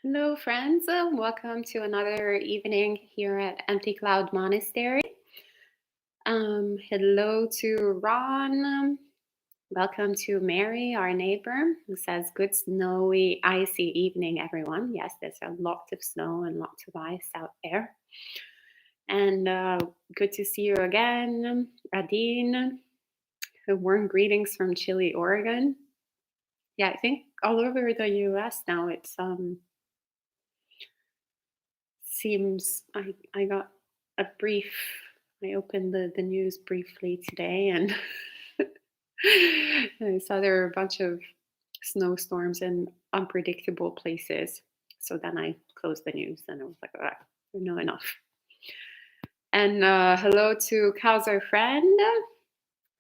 Hello, friends. Welcome to another evening here at Empty Cloud Monastery. Hello to Ron. Welcome to Mary, our neighbor, who says, "Good snowy, icy evening, everyone." Yes, there's a lot of snow and lots of ice out there. And good to see you again, Adine. Warm greetings from Chile, Oregon. Yeah, I think all over the US now it's seems I got a brief I opened the news briefly today and I saw there were a bunch of snowstorms in unpredictable places. So then I closed the news and I was like, I know enough. And hello to Cows Our Friend.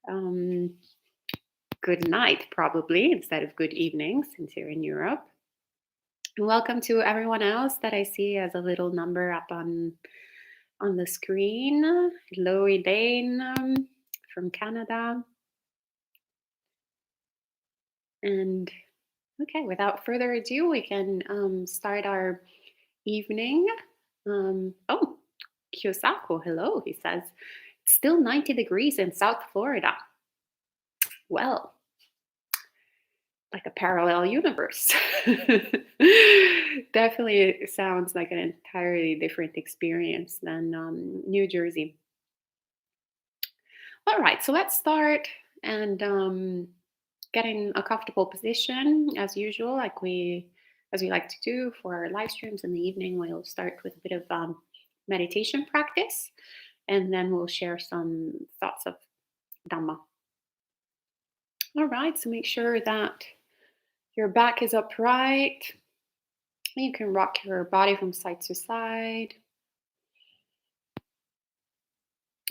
Um, Good night, probably, instead of good evening, since you're in Europe. And welcome to everyone else that I see as a little number up on the screen. Hello, Elaine from Canada. And okay, without further ado, we can start our evening. Oh, Kiyosako, hello, he says. It's still 90 degrees in South Florida. Well, like a parallel universe. Definitely sounds like an entirely different experience than New Jersey. All right, so let's start and get in a comfortable position as usual, as we like to do for our live streams in the evening. We'll start with a bit of meditation practice, and then we'll share some thoughts of Dhamma. All right, so make sure that your back is upright. You can rock your body from side to side.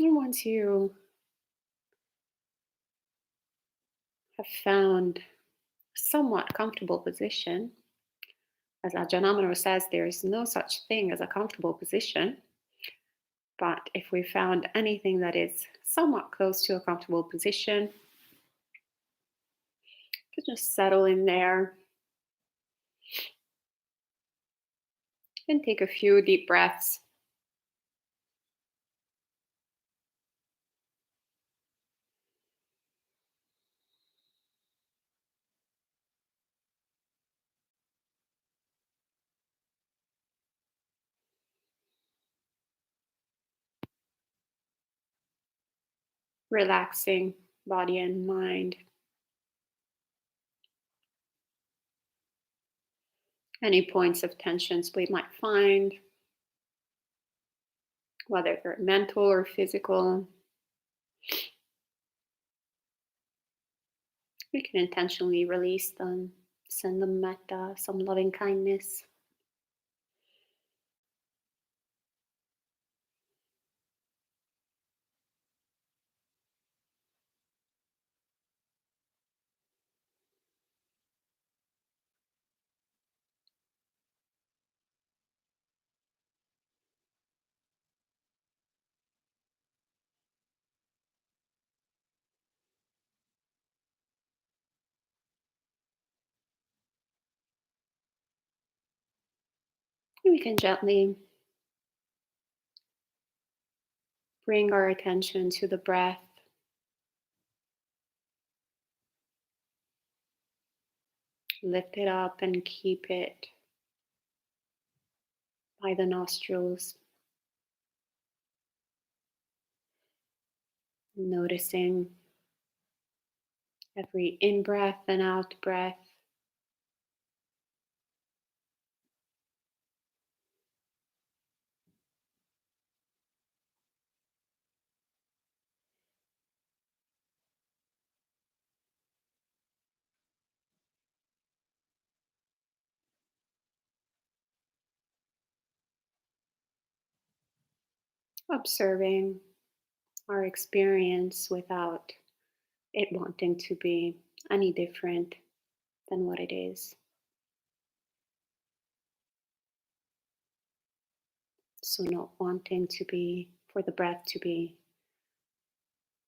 And once you have found a somewhat comfortable position, as Ajahn says, there is no such thing as a comfortable position. But if we found anything that is somewhat close to a comfortable position, you could just settle in there and take a few deep breaths. Relaxing body and mind. Any points of tensions we might find, whether they're mental or physical, we can intentionally release them, send them metta, some loving kindness. And we can gently bring our attention to the breath. Lift it up and keep it by the nostrils. Noticing every in breath and out breath. Observing our experience without it wanting to be any different than what it is. So, not wanting to be, for the breath to be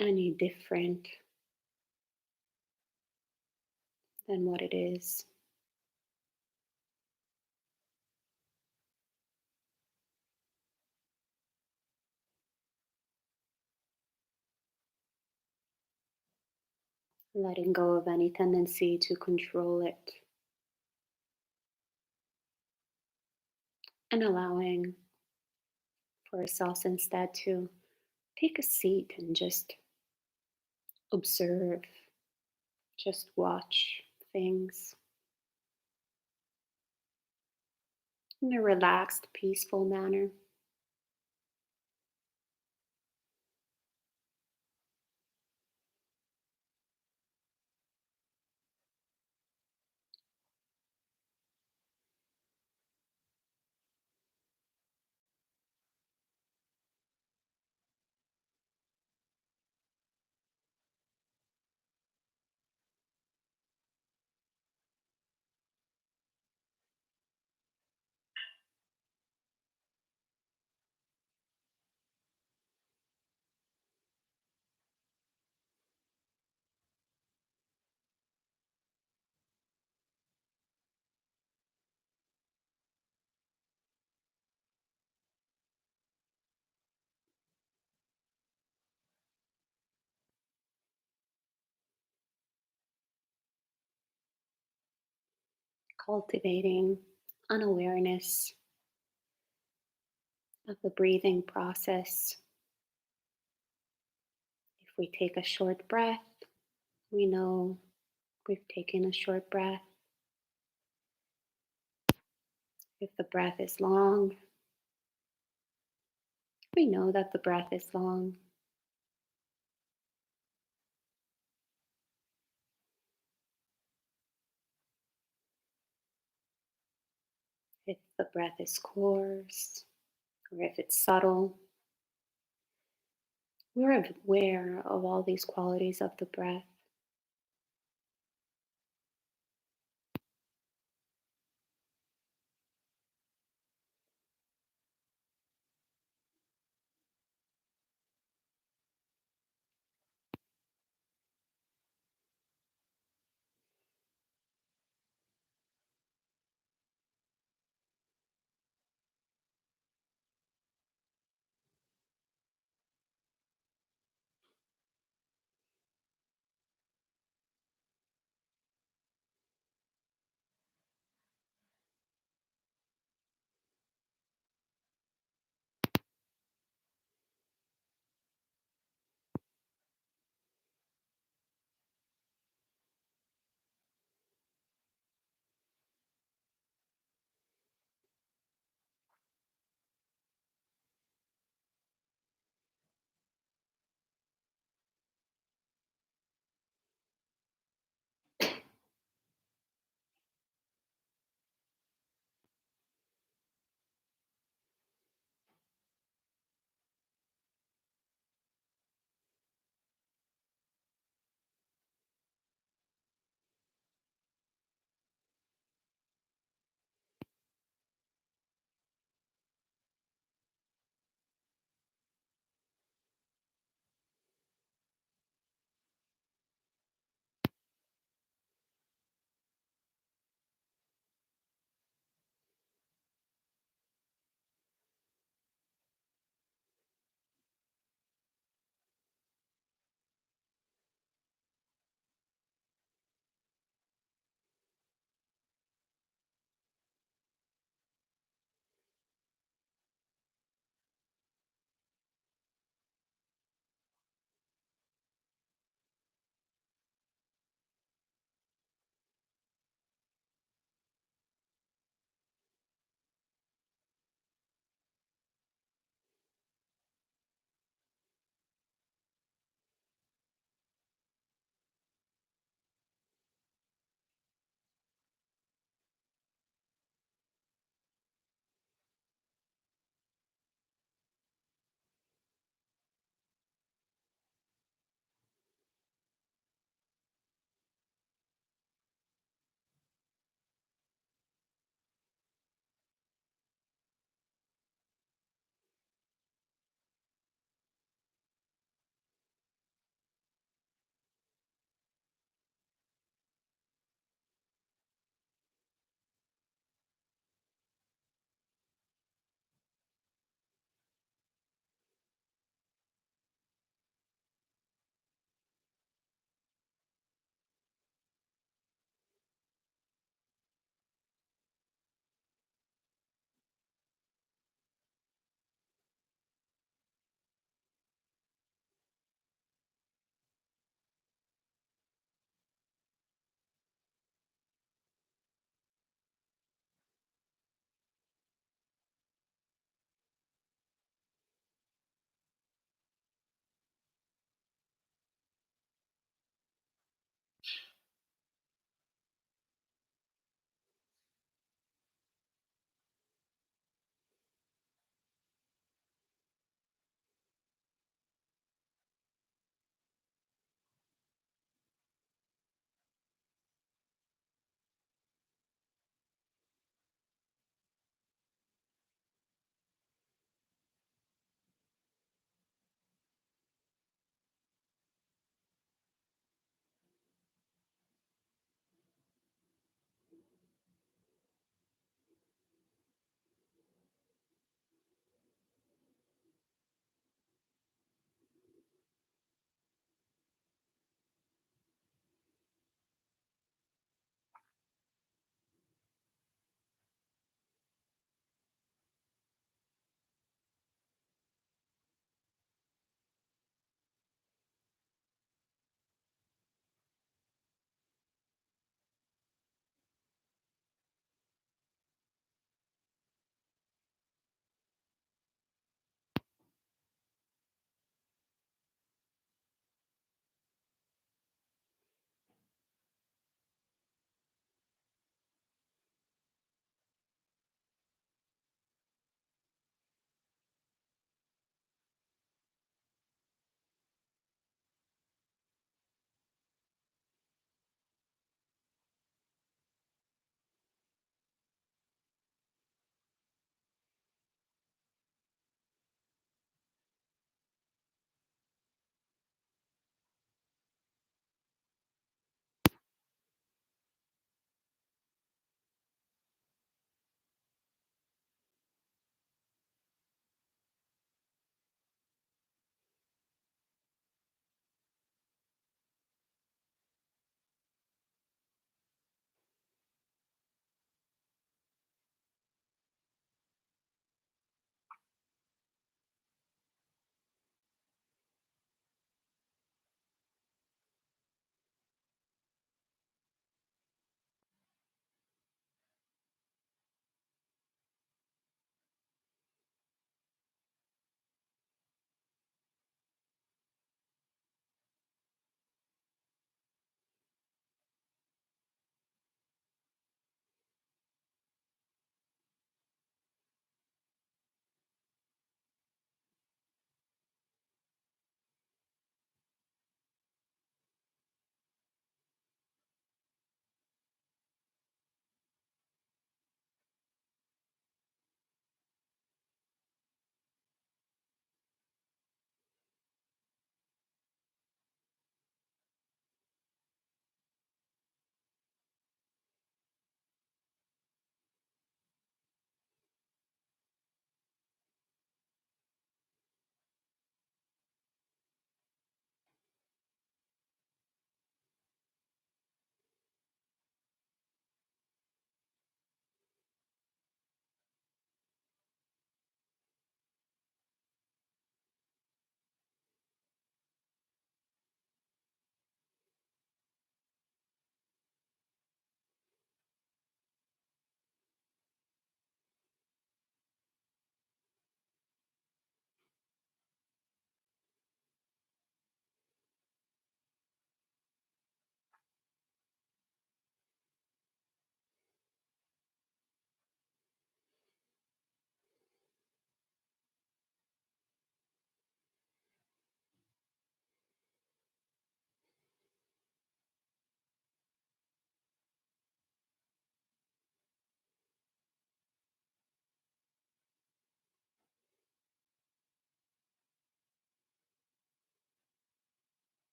any different than what it is. letting go of any tendency to control it, and allowing for ourselves instead to take a seat and just observe, just watch things in a relaxed, peaceful manner. Cultivating an awareness of the breathing process. If we take a short breath, we know we've taken a short breath. If the breath is long, we know that the breath is long. If the breath is coarse or if it's subtle, we're aware of all these qualities of the breath.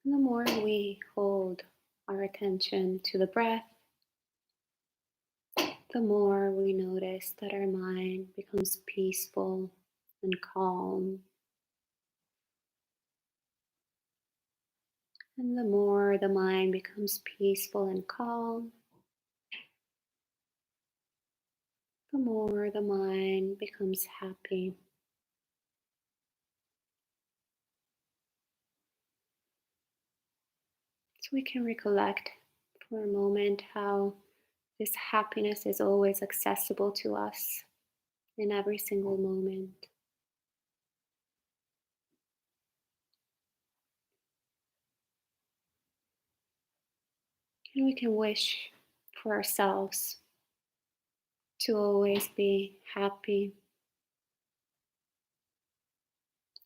And the more we hold our attention to the breath, the more we notice that our mind becomes peaceful and calm. And the more the mind becomes peaceful and calm, the more the mind becomes happy. So we can recollect for a moment how this happiness is always accessible to us in every single moment. And we can wish for ourselves to always be happy,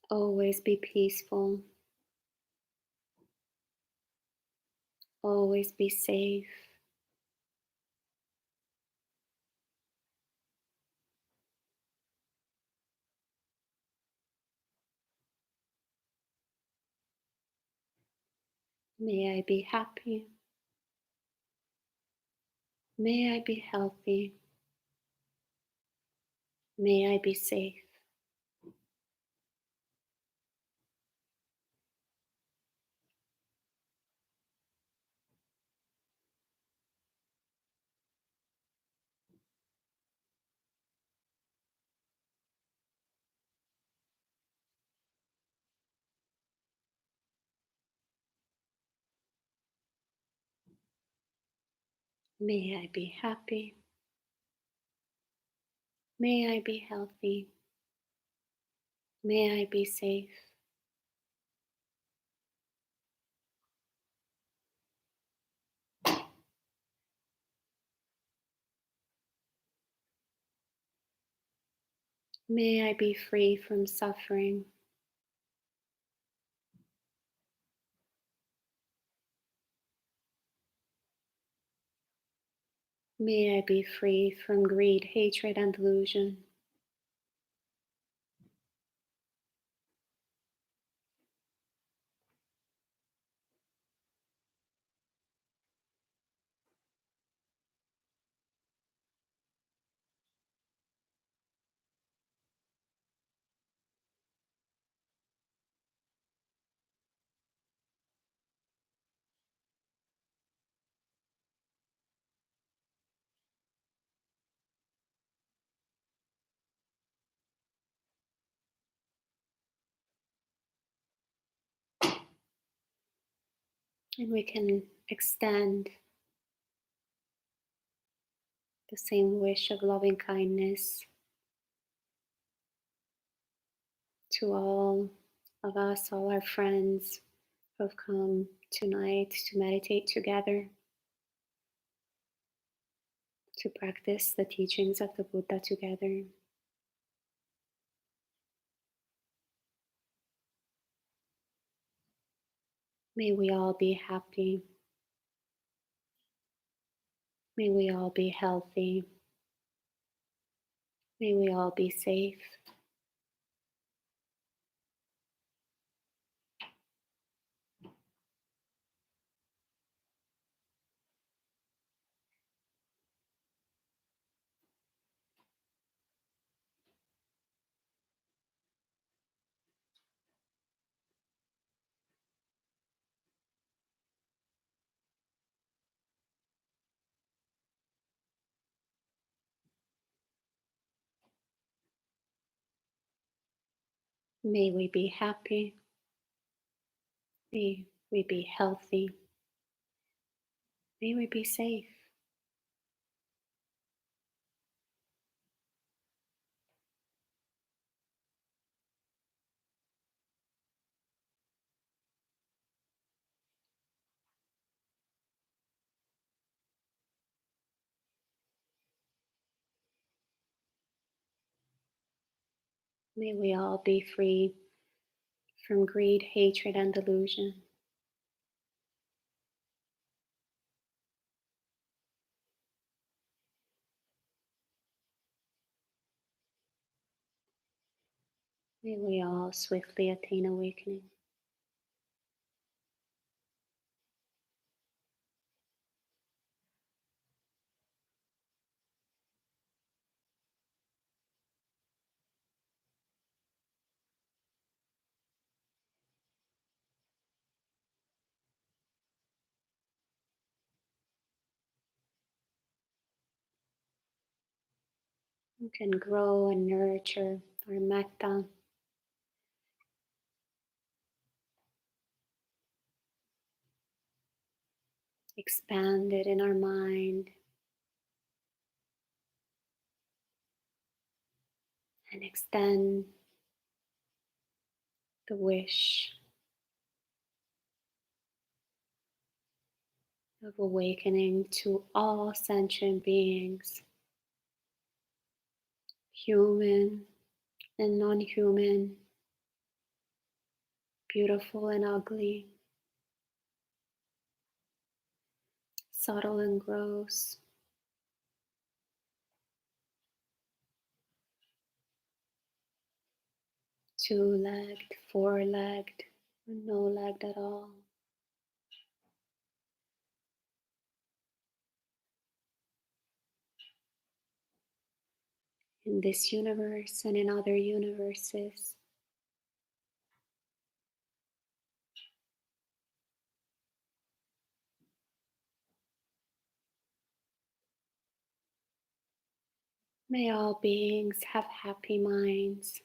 always be peaceful, always be safe. May I be happy. May I be healthy. May I be safe. May I be happy. May I be healthy. May I be safe. May I be free from suffering. May I be free from greed, hatred, and delusion. And we can extend the same wish of loving kindness to all of us, all our friends who have come tonight to meditate together, to practice the teachings of the Buddha together. May we all be happy. May we all be healthy. May we all be safe. May we be happy. May we be healthy. May we be safe. May we all be free from greed, hatred, and delusion. May we all swiftly attain awakening. We can grow and nurture our metta, expand it in our mind, and extend the wish of awakening to all sentient beings, human and non-human, beautiful and ugly, subtle and gross, two-legged, four-legged, or no-legged at all. In this universe and in other universes, may all beings have happy minds.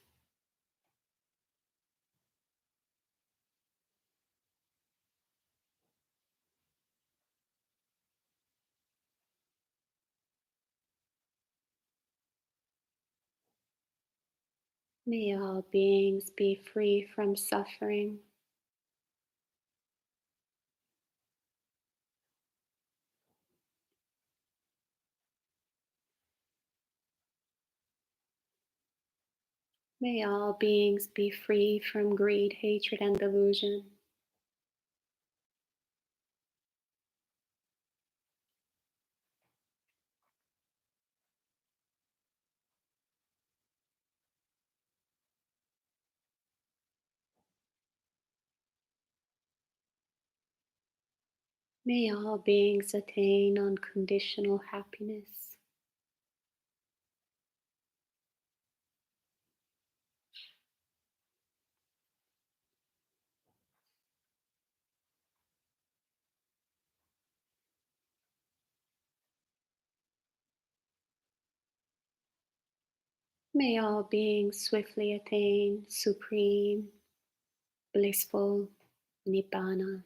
May all beings be free from suffering. May all beings be free from greed, hatred, and delusion. May all beings attain unconditional happiness. May all beings swiftly attain supreme, blissful Nibbana.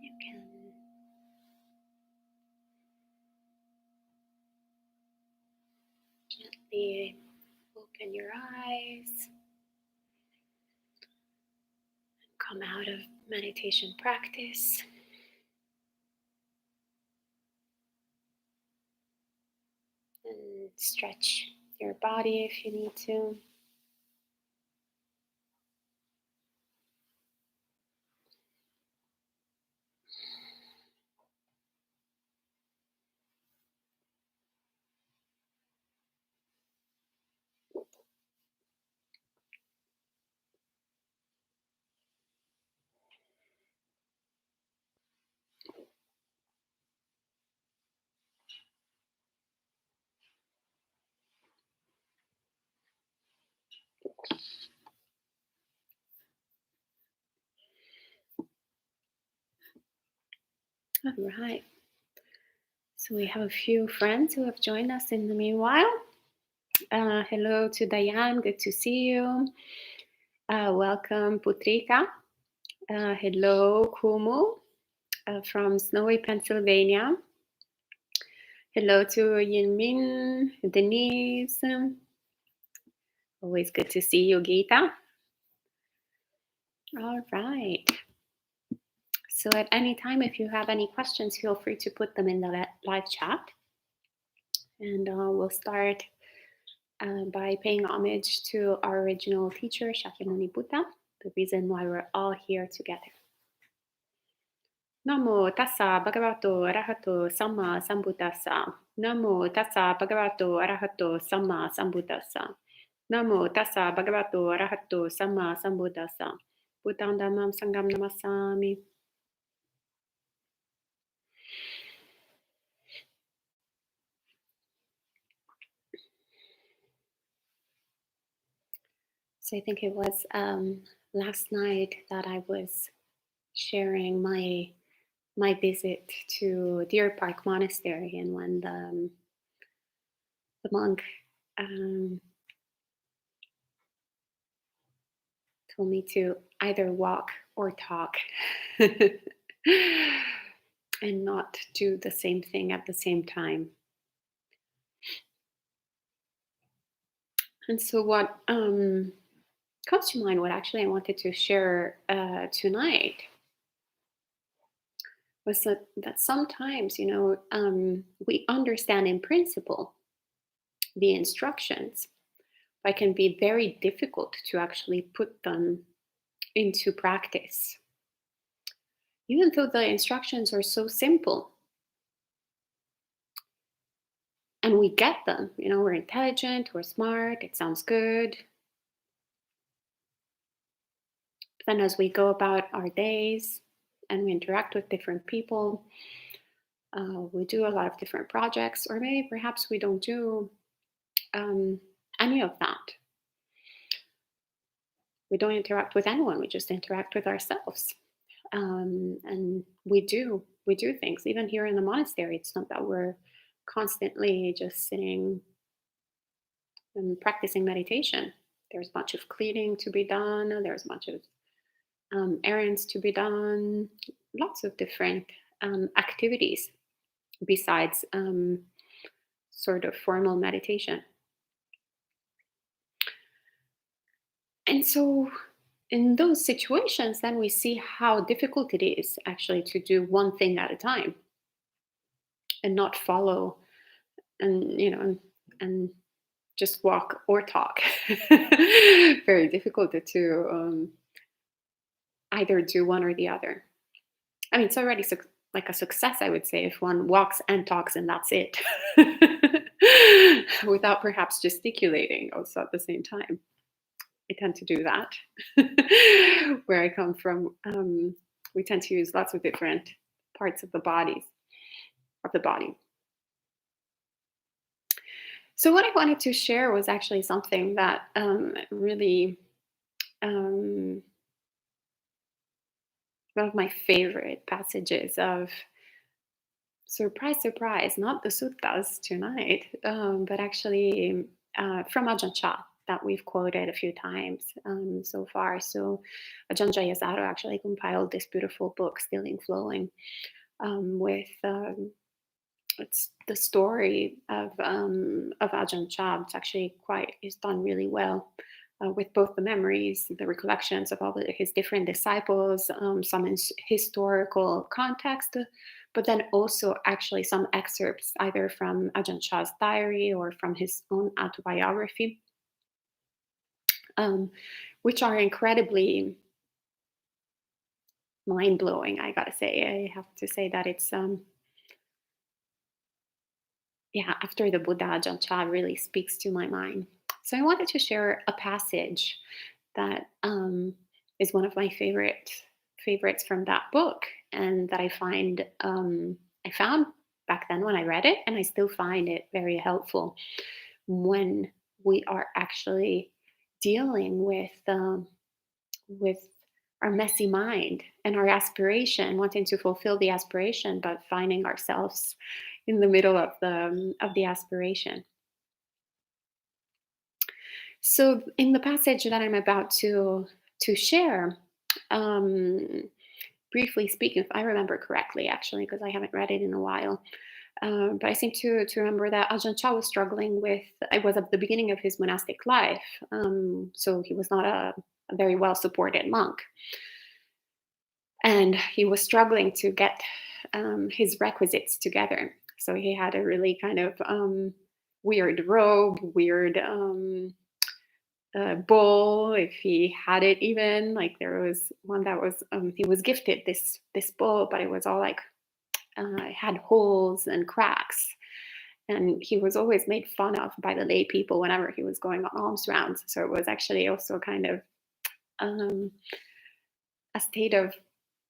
You can gently open your eyes, come out of meditation practice, and stretch your body if you need to. All right. So we have a few friends who have joined us in the meanwhile. Hello to Diane, good to see you. Welcome, Putrika. Hello, Kumu from snowy Pennsylvania. Hello to Yinmin, Denise. Always good to see you, Geeta. All right. So at any time, if you have any questions, feel free to put them in the live chat. And we'll start by paying homage to our original teacher, Shakyamuni Buddha, the reason why we're all here together. Namo tassa bhagavato arahato samma sambuddhassa. Namo tassa bhagavato arahato samma sambuddhassa. Namo tassa bhagavato arahato samma sambuddhassa. Buddham dhammam sangham namassami. So I think it was last night that I was sharing my visit to Deer Park Monastery, and when the monk told me to either walk or talk and not do the same thing at the same time. And so what comes to mind, what actually I wanted to share tonight, was that sometimes, we understand in principle the instructions, but it can be very difficult to actually put them into practice. Even though the instructions are so simple and we get them, we're intelligent, we're smart, it sounds good. But then as we go about our days and we interact with different people, we do a lot of different projects, or maybe perhaps we don't do any of that. We don't interact with anyone, we just interact with ourselves. And we do things. Even here in the monastery, it's not that we're constantly just sitting and practicing meditation. There's a bunch of cleaning to be done. There's a bunch of errands to be done. Lots of different activities besides sort of formal meditation. And so in those situations, then we see how difficult it is actually to do one thing at a time and not follow and just walk or talk. Very difficult to either do one or the other. I mean, it's already like a success, I would say, if one walks and talks and that's it, without perhaps gesticulating also at the same time. I tend to do that. Where I come from, we tend to use lots of different parts of the body. So what I wanted to share was actually something that really one of my favorite passages of, surprise, surprise, not the suttas tonight, but actually from Ajahn Chah, that we've quoted a few times so far. So Ajahn Jayasaro actually compiled this beautiful book, Stilling Flowing, with it's the story of Ajahn Chah. It's done really well with both the memories, the recollections of all his different disciples, some historical context, but then also actually some excerpts either from Ajahn Chah's diary or from his own autobiography, which are incredibly mind-blowing, I gotta say. I have to say that it's after the Buddha, Ajahn Chah really speaks to my mind. So I wanted to share a passage that is one of my favorites from that book, and that I found back then when I read it, and I still find it very helpful when we are actually dealing with our messy mind and our aspiration, wanting to fulfill the aspiration, but finding ourselves in the middle of the aspiration. So, in the passage that I'm about to share, um, briefly speaking, if I remember correctly, actually, because I haven't read it in a while, but I seem to remember that Ajahn Chah was struggling with. It was at the beginning of his monastic life, so he was not a very well supported monk, and he was struggling to get his requisites together. So he had a really kind of weird robe, weird bowl, if he had it even. Like there was one that was he was gifted this bowl, but it was all like it had holes and cracks. And he was always made fun of by the lay people whenever he was going on alms rounds. So it was actually also kind of um, a state of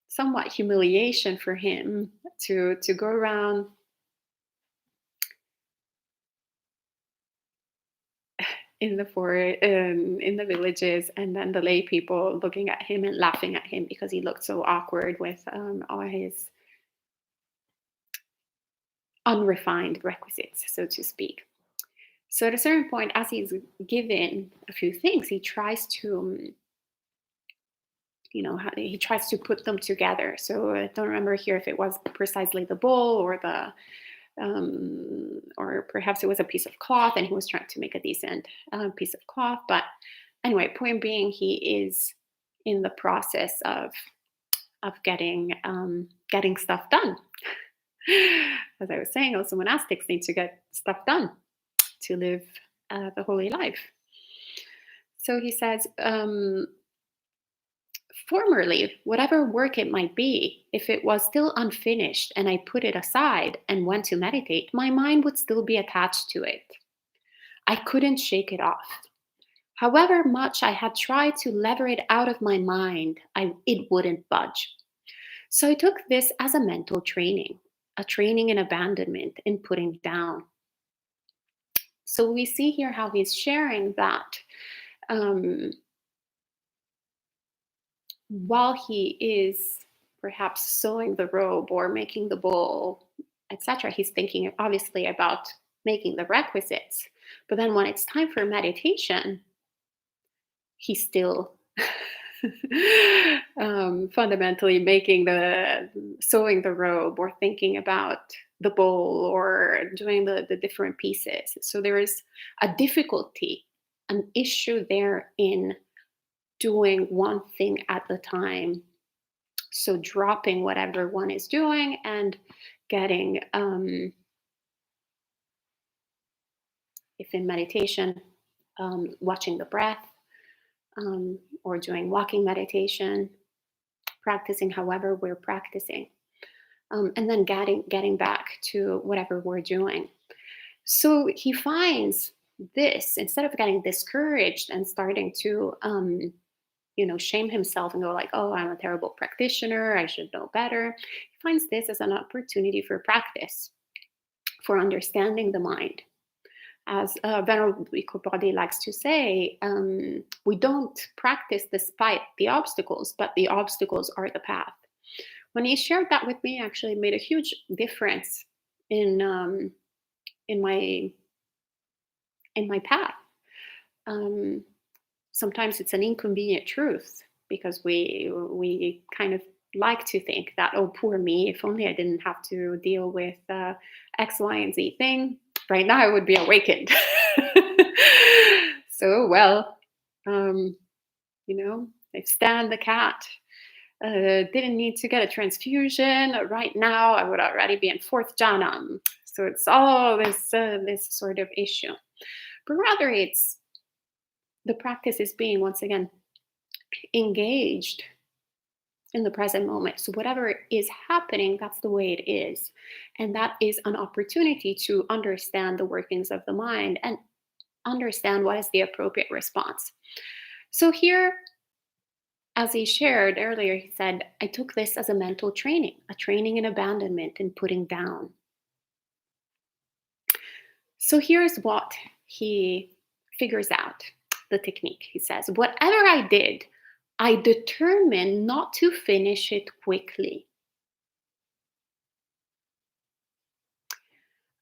somewhat humiliation for him to go around in the forest, in the villages, and then the lay people looking at him and laughing at him because he looked so awkward with all his unrefined requisites, so to speak. So at a certain point, as he's given a few things, he tries to, he tries to put them together. So I don't remember here if it was precisely the bowl or perhaps it was a piece of cloth, and he was trying to make a decent piece of cloth. But anyway, point being, he is in the process of getting stuff done. As I was saying, also monastics need to get stuff done to live the holy life. So he says, formerly, whatever work it might be, if it was still unfinished and I put it aside and went to meditate, my mind would still be attached to it. I couldn't shake it off. However much I had tried to lever it out of my mind, it wouldn't budge. So I took this as a mental training, a training in abandonment, in putting down. So we see here how he's sharing that um, while he is perhaps sewing the robe or making the bowl, etc., he's thinking obviously about making the requisites. But then when it's time for meditation, he's still fundamentally sewing the robe or thinking about the bowl or doing the different pieces. So there is a difficulty, an issue there in doing one thing at the time. So dropping whatever one is doing and getting, if in meditation, watching the breath, or doing walking meditation, practicing however we're practicing, and then getting back to whatever we're doing. So he finds this, instead of getting discouraged and starting to shame himself and go like, oh, I'm a terrible practitioner, I should know better. He finds this as an opportunity for practice, for understanding the mind. As Venerable Body likes to say, we don't practice despite the obstacles, but the obstacles are the path. When he shared that with me, actually made a huge difference in my path. Sometimes it's an inconvenient truth because we kind of like to think that, oh, poor me, if only I didn't have to deal with X, Y, and Z thing. Right now I would be awakened. So, well, if Stan the cat didn't need to get a transfusion, right now I would already be in fourth jhana. So it's all this sort of issue. But rather the practice is being, once again, engaged in the present moment. So whatever is happening, that's the way it is. And that is an opportunity to understand the workings of the mind and understand what is the appropriate response. So here, as he shared earlier, he said, I took this as a mental training, a training in abandonment and putting down. So here's what he figures out. the technique. He says, whatever I did, I determined not to finish it quickly.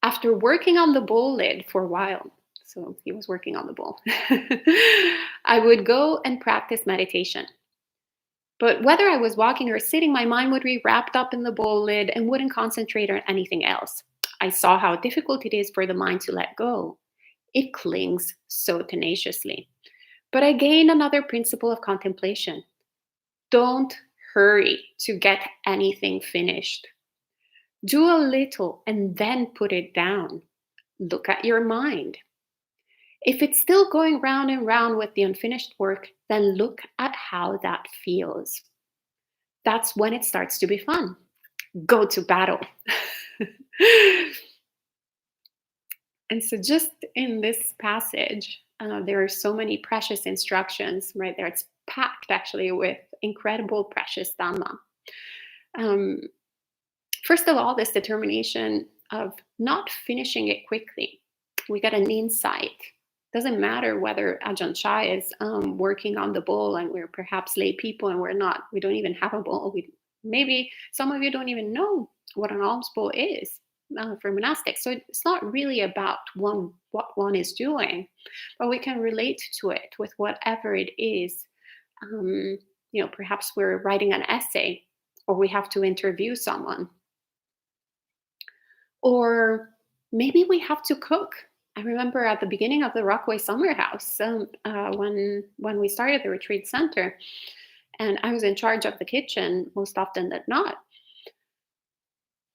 After working on the bowl lid for a while, so he was working on the bowl, I would go and practice meditation. But whether I was walking or sitting, my mind would be wrapped up in the bowl lid and wouldn't concentrate on anything else. I saw how difficult it is for the mind to let go. It clings so tenaciously. But I gained another principle of contemplation. Don't hurry to get anything finished. Do a little and then put it down. Look at your mind. If it's still going round and round with the unfinished work, then look at how that feels. That's when it starts to be fun. Go to battle. And so just in this passage, there are so many precious instructions right there. It's packed actually with incredible precious Dhamma. First of all, this determination of not finishing it quickly. We get an insight. Doesn't matter whether Ajahn Chai is working on the bowl and we're perhaps lay people and we're not. We don't even have a bowl. Maybe some of you don't even know what an alms bowl is for monastics. So it's not really about what one is doing, but we can relate to it with whatever it is. Perhaps we're writing an essay or we have to interview someone. Or maybe we have to cook. I remember at the beginning of the Rockaway Summer House, when we started the retreat center, and I was in charge of the kitchen most often than not.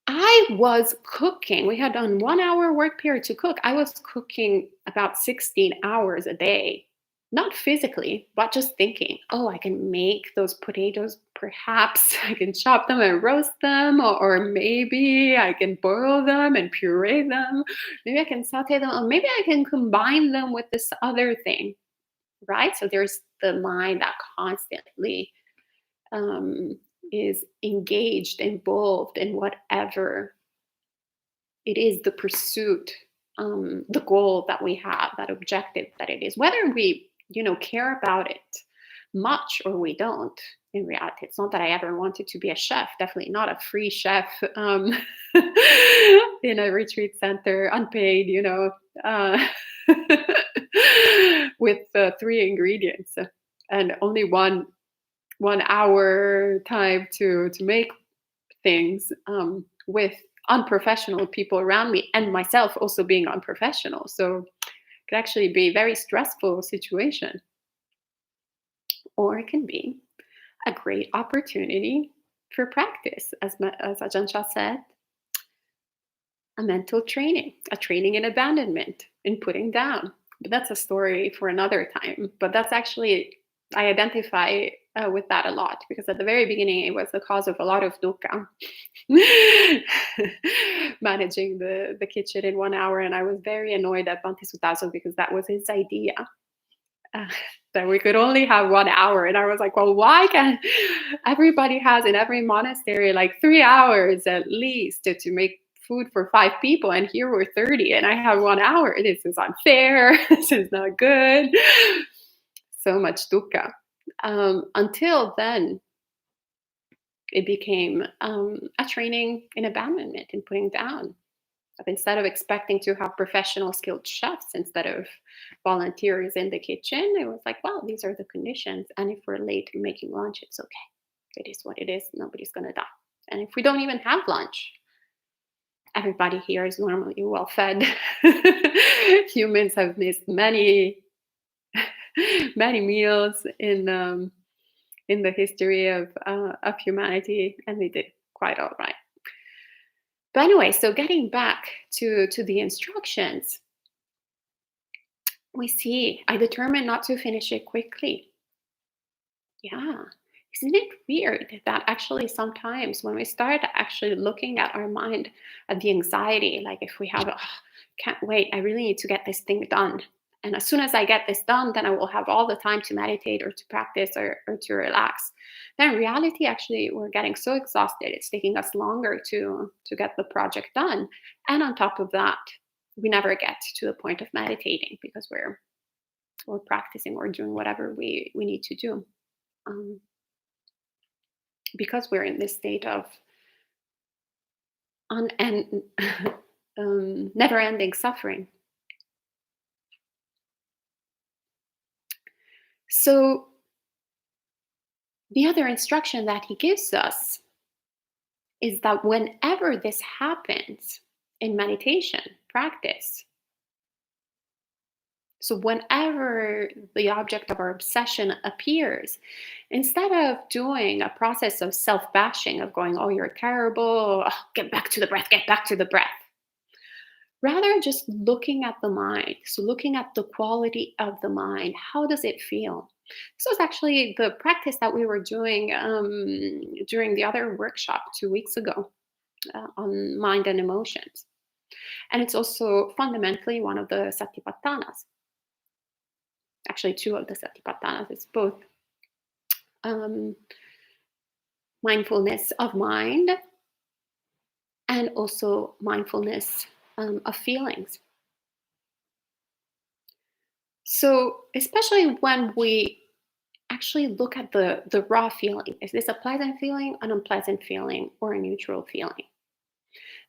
I was cooking. We had done 1 hour work period to cook. I was cooking about 16 hours a day, not physically, but just thinking, oh, I can make those potatoes. Perhaps I can chop them and roast them, or maybe I can boil them and puree them. Maybe I can saute them, or maybe I can combine them with this other thing, right? So there's the mind that constantly is engaged, involved in whatever it is, the pursuit, the goal that we have, that objective that it is, whether we care about it much or we don't. In reality, it's not that I ever wanted to be a chef, definitely not a free chef in a retreat center, unpaid, with 3 ingredients and only one hour time to make things with unprofessional people around me, and myself also being unprofessional. So it could actually be a very stressful situation. Or it can be a great opportunity for practice, as Ajahn Chah said, a mental training, a training in abandonment, in putting down. But that's a story for another time. But that's actually, I identify with that a lot, because at the very beginning, it was the cause of a lot of dukkha. Managing the kitchen in 1 hour. And I was very annoyed at Bhante Sutaso because that was his idea. That we could only have 1 hour. And I was like, well, why can't everybody has in every monastery like 3 hours at least to make food for 5 people, and here we're 30 and I have 1 hour. This is unfair. This is not good. So much dukkha. Until then, it became a training in abandonment, in putting down. Instead of expecting to have professional skilled chefs instead of volunteers in the kitchen, it was like, well, these are the conditions. And if we're late in making lunch, it's okay. It is what it is. Nobody's going to die. And if we don't even have lunch, everybody here is normally well fed. Humans have missed many meals in the history of humanity, and they did quite all right. But anyway, so getting back to the instructions, we see, I determined not to finish it quickly. Yeah. Isn't it weird that actually sometimes when we start actually looking at our mind, at the anxiety, like if we have, can't wait, I really need to get this thing done. And as soon as I get this done, then I will have all the time to meditate or to practice or to relax. Then in reality, actually, we're getting so exhausted. It's taking us longer to get the project done. And on top of that, we never get to the point of meditating because we're or practicing or doing whatever we need to do, um, because we're in this state of and never-ending suffering. So the other instruction that he gives us is that whenever this happens in meditation practice, so whenever the object of our obsession appears, instead of doing a process of self-bashing, of going, oh, you're terrible, oh, get back to the breath, get back to the breath, rather just looking at the mind. So looking at the quality of the mind, how does it feel? This was actually the practice that we were doing during the other workshop 2 weeks ago on mind and emotions. And it's also fundamentally one of the satipatthanas. Actually, two of the satipatthanas. It's both um, mindfulness of mind and also mindfulness of feelings. So, especially when we actually look at the raw feeling, is this a pleasant feeling, an unpleasant feeling, or a neutral feeling?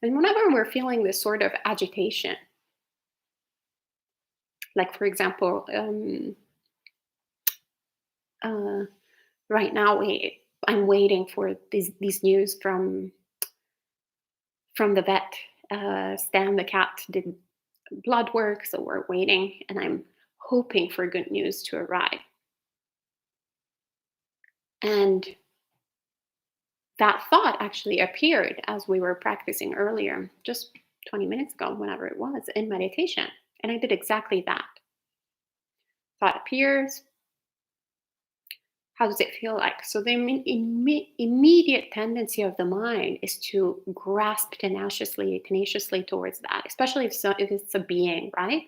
And whenever we're feeling this sort of agitation, like for example, right now I'm waiting for these news from the vet. Stan the cat did blood work, so we're waiting, and I'm hoping for good news to arrive. And that thought actually appeared as we were practicing earlier, just 20 minutes ago, whenever it was, in meditation. And I did exactly that. Thought appears. How does it feel like? So the immediate tendency of the mind is to grasp tenaciously towards that, especially if it's a being, right?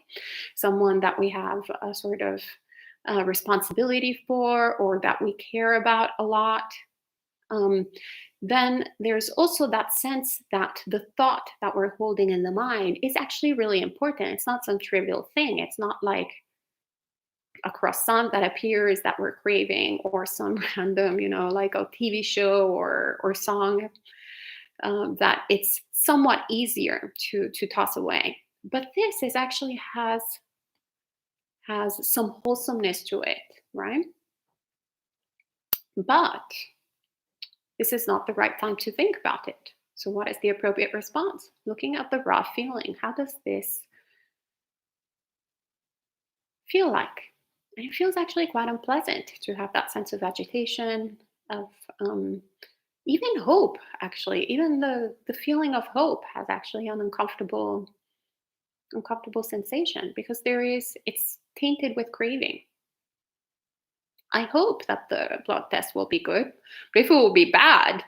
Someone that we have a sort of responsibility for, or that we care about a lot. Then there's also that sense that the thought that we're holding in the mind is actually really important. It's not some trivial thing. It's not like a croissant that appears that we're craving, or some random, like a TV show or song that it's somewhat easier to toss away. But this is actually has some wholesomeness to it, right? But this is not the right time to think about it. So what is the appropriate response? Looking at the raw feeling. How does this feel like? And it feels actually quite unpleasant to have that sense of agitation, of even hope, actually. Even the feeling of hope has actually an uncomfortable sensation, because it's tainted with craving. I hope that the blood test will be good, but if it will be bad,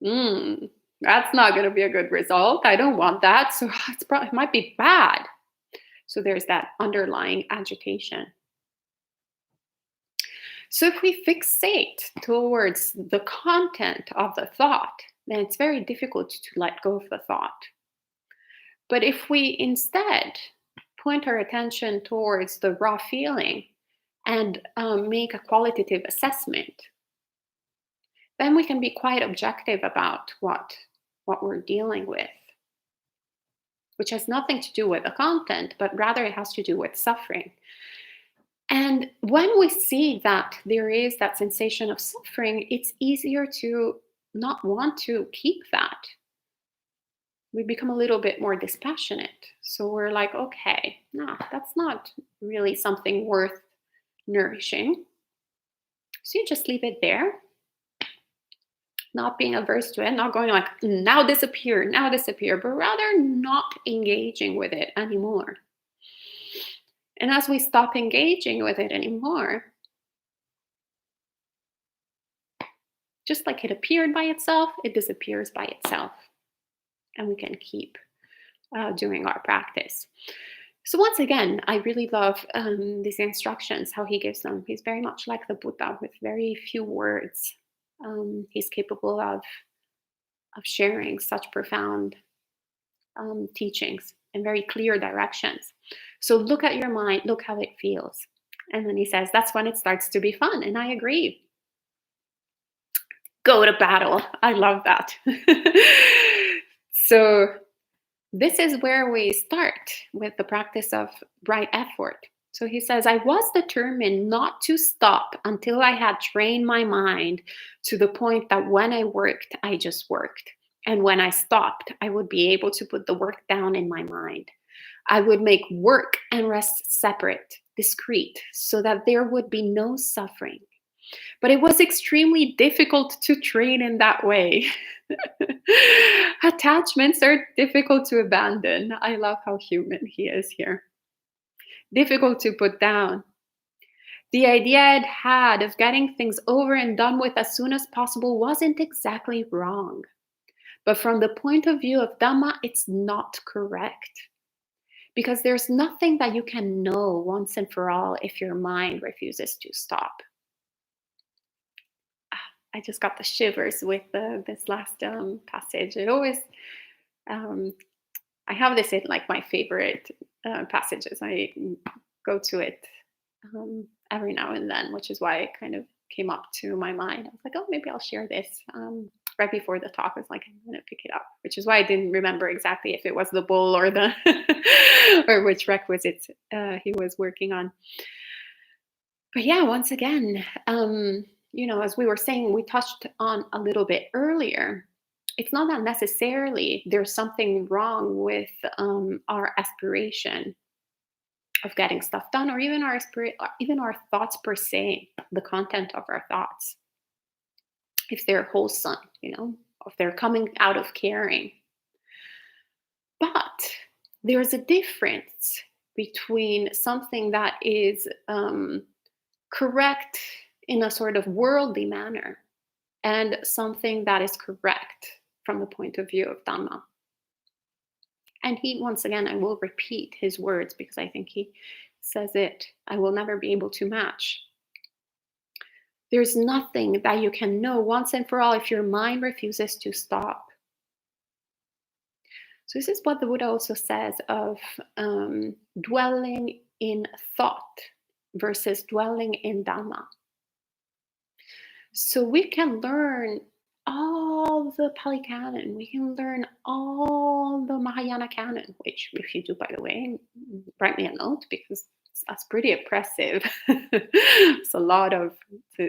that's not going to be a good result. I don't want that. So it might be bad. So there's that underlying agitation. So if we fixate towards the content of the thought, then it's very difficult to let go of the thought. But if we instead point our attention towards the raw feeling and make a qualitative assessment, then we can be quite objective about what we're dealing with, which has nothing to do with the content, but rather it has to do with suffering. And when we see that there is that sensation of suffering, it's easier to not want to keep that. We become a little bit more dispassionate. So we're like, okay, no, that's not really something worth nourishing. So you just leave it there, not being averse to it, not going like, now disappear, but rather not engaging with it anymore. And as we stop engaging with it anymore, just like it appeared by itself, it disappears by itself. And we can keep doing our practice. So once again, I really love these instructions, how he gives them. He's very much like the Buddha, with very few words. He's capable of sharing such profound teachings and very clear directions. So look at your mind, look how it feels. And then he says, that's when it starts to be fun. And I agree. Go to battle. I love that. So this is where we start with the practice of right effort. So he says, I was determined not to stop until I had trained my mind to the point that when I worked, I just worked. And when I stopped, I would be able to put the work down in my mind. I would make work and rest separate, discrete, so that there would be no suffering. But it was extremely difficult to train in that way. Attachments are difficult to abandon. I love how human he is here. Difficult to put down. The idea I'd had of getting things over and done with as soon as possible wasn't exactly wrong. But from the point of view of Dhamma, it's not correct. Because there's nothing that you can know once and for all if your mind refuses to stop. I just got the shivers with this last passage. It always, I have this in like my favorite passages. I go to it every now and then, which is why it kind of came up to my mind. I was like, oh, maybe I'll share this. Right before the talk, I was like, I'm going to pick it up, which is why I didn't remember exactly if it was the bull or the or which requisites he was working on. But yeah, once again, as we were saying, we touched on a little bit earlier, it's not that necessarily there's something wrong with our aspiration of getting stuff done, or even our thoughts per se, the content of our thoughts. If they're wholesome, if they're coming out of caring. But there's a difference between something that is correct in a sort of worldly manner and something that is correct from the point of view of Dhamma. And he, once again, I will repeat his words because I think he says it, I will never be able to match. There's nothing that you can know once and for all if your mind refuses to stop. So this is what the Buddha also says of dwelling in thought versus dwelling in Dhamma. So we can learn all the Pali Canon, we can learn all the Mahayana Canon, which if you do, by the way, write me a note because that's pretty oppressive. It's a lot of,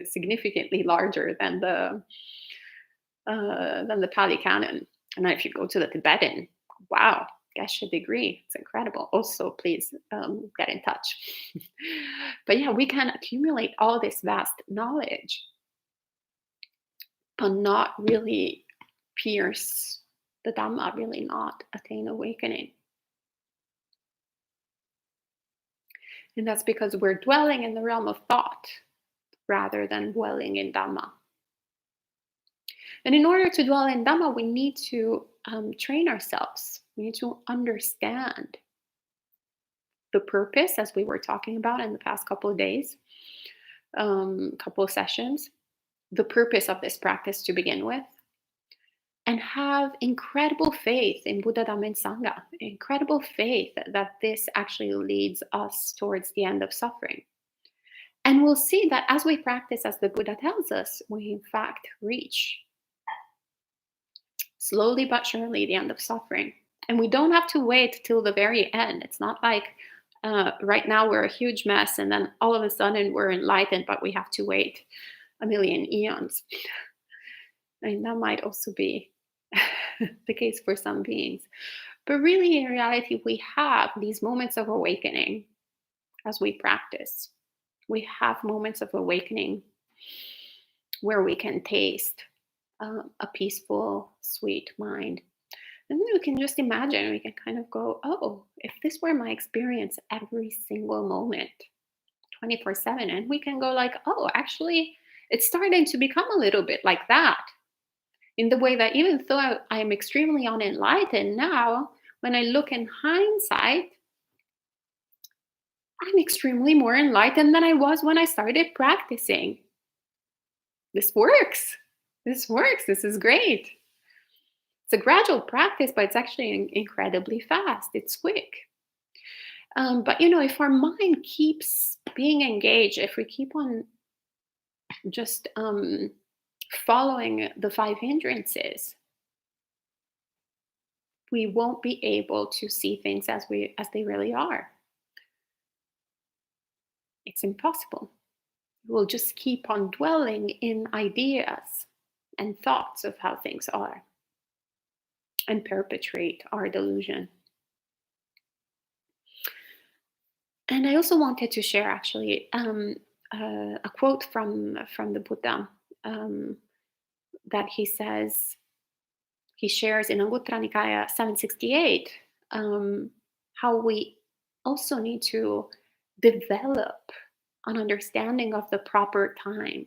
significantly larger than the Pali Canon. And if you go to the Tibetan, wow, Geshe degree, it's incredible. Also, please get in touch. But yeah, we can accumulate all this vast knowledge, but not really pierce the Dhamma, really not attain awakening. And that's because we're dwelling in the realm of thought rather than dwelling in Dhamma. And in order to dwell in Dhamma, we need to train ourselves. We need to understand the purpose, as we were talking about in the past couple of days, couple of sessions, the purpose of this practice to begin with, and have incredible faith in Buddha, Dhamma, and Sangha, incredible faith that this actually leads us towards the end of suffering. And we'll see that as we practice, as the Buddha tells us, we in fact reach slowly but surely the end of suffering. And we don't have to wait till the very end. It's not like right now we're a huge mess and then all of a sudden we're enlightened, but we have to wait a million eons. And that might also be the case for some beings. But really, in reality, we have these moments of awakening as we practice. We have moments of awakening where we can taste a peaceful, sweet mind. And then we can just imagine, we can kind of go, oh, if this were my experience every single moment, 24/7, and we can go like, oh, actually, it's starting to become a little bit like that. In the way that even though I'm extremely unenlightened now, when I look in hindsight, I'm extremely more enlightened than I was when I started practicing. This works. This works. This is great. It's a gradual practice, but it's actually incredibly fast. It's quick. But if our mind keeps being engaged, if we keep on just following the five hindrances, we won't be able to see things as they really are. It's impossible. We'll just keep on dwelling in ideas and thoughts of how things are and perpetrate our delusion. And I also wanted to share actually a quote from the Buddha, um, that he shares in Anguttara Nikaya 768, how we also need to develop an understanding of the proper time.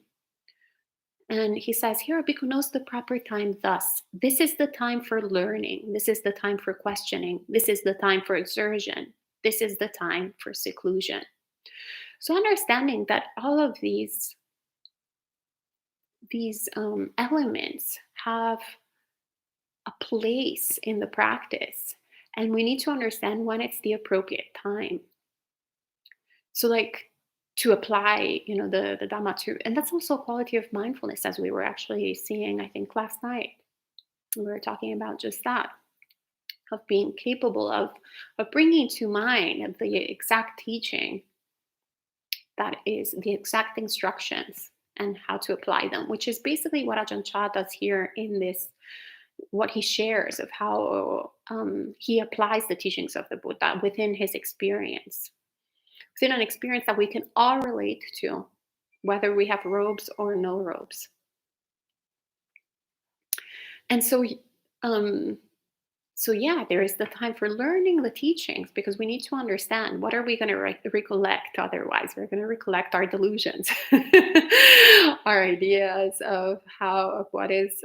And he says, here Bhikkhu knows the proper time thus. This is the time for learning. This is the time for questioning. This is the time for exertion. This is the time for seclusion. So understanding that all of these elements have a place in the practice, and we need to understand when it's the appropriate time. So like to apply, the Dhamma to, and that's also a quality of mindfulness, as we were actually seeing, I think, last night. We were talking about just that, of being capable of bringing to mind the exact teaching, that is the exact instructions, and how to apply them, which is basically what Ajahn Chah does here in this, what he shares of how he applies the teachings of the Buddha within his experience, within an experience that we can all relate to, whether we have robes or no robes. And so yeah, there is the time for learning the teachings, because we need to understand, what are we going to recollect otherwise? We're going to recollect our delusions, our ideas of what is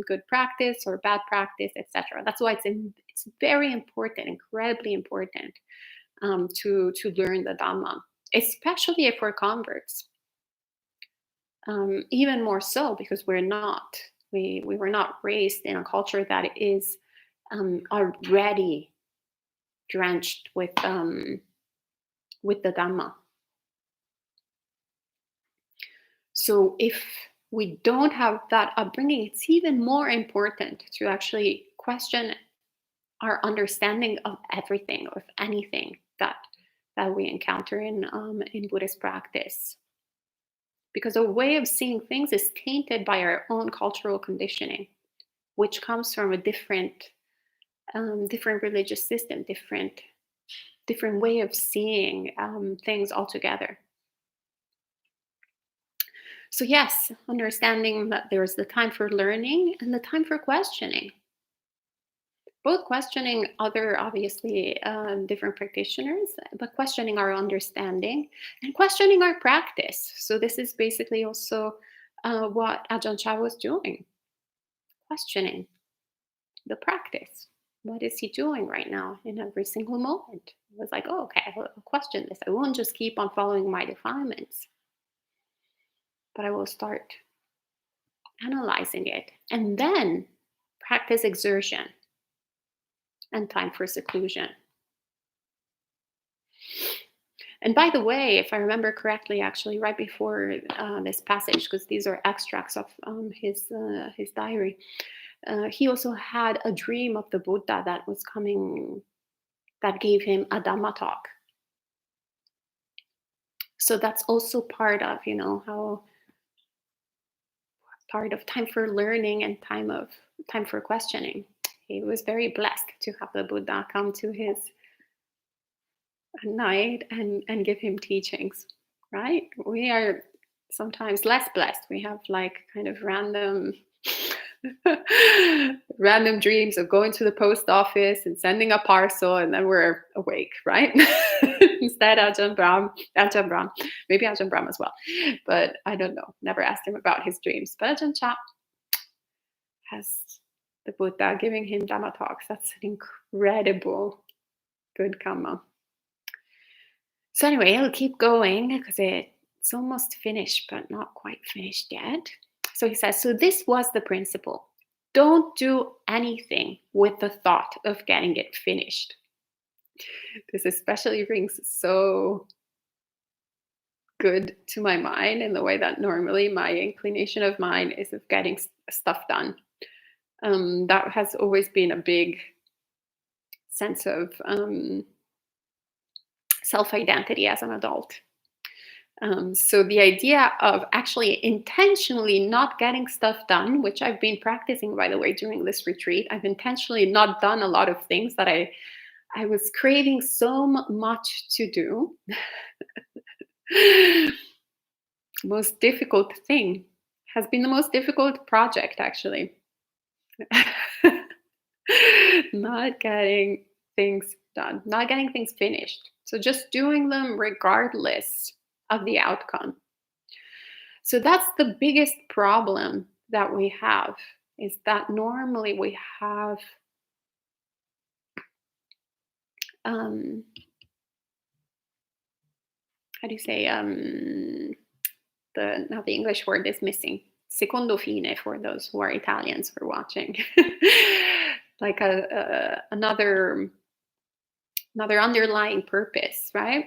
good practice or bad practice, etc. That's why it's very important, incredibly important, to learn the Dhamma, especially if we're converts. Even more so, because we were not raised in a culture that is already drenched with the Dhamma. So if we don't have that upbringing, it's even more important to actually question our understanding of everything, of anything that we encounter in Buddhist practice. Because a way of seeing things is tainted by our own cultural conditioning, which comes from a different religious system, different way of seeing things altogether. So yes, understanding that there's the time for learning and the time for questioning. Both questioning other, obviously, different practitioners, but questioning our understanding and questioning our practice. So this is basically also what Ajahn Chah was doing, questioning the practice. What is he doing right now in every single moment? It was like, oh, okay, I'll question this. I won't just keep on following my defilements, but I will start analyzing it, and then practice exertion and time for seclusion. And by the way, if I remember correctly, actually, right before this passage, because these are extracts of his diary, he also had a dream of the Buddha that was coming, that gave him a Dhamma talk. So that's also part of, how part of time for learning and time for questioning. He was very blessed to have the Buddha come to his night and give him teachings, right? We are sometimes less blessed. We have like kind of random dreams of going to the post office and sending a parcel, and then we're awake, right? Instead, Ajahn Brahm, maybe Ajahn Brahm as well, but I don't know. Never asked him about his dreams. But Ajahn Chah has the Buddha giving him Dhamma talks. That's an incredible good karma. So anyway, I'll keep going because it's almost finished, but not quite finished yet. So he says, so this was the principle. Don't do anything with the thought of getting it finished. This especially rings so good to my mind in the way that normally my inclination of mine is of getting stuff done. That has always been a big sense of self identity as an adult. So the idea of actually intentionally not getting stuff done, which I've been practicing, by the way, during this retreat, I've intentionally not done a lot of things that I was craving so much to do. Most difficult thing has been the most difficult project, actually. Not getting things done, not getting things finished. So just doing them regardless of the outcome. So that's the biggest problem that we have, is that normally we have how do you say the English word is missing. Secondo fine for those who are Italians who are watching. Like another underlying purpose, right?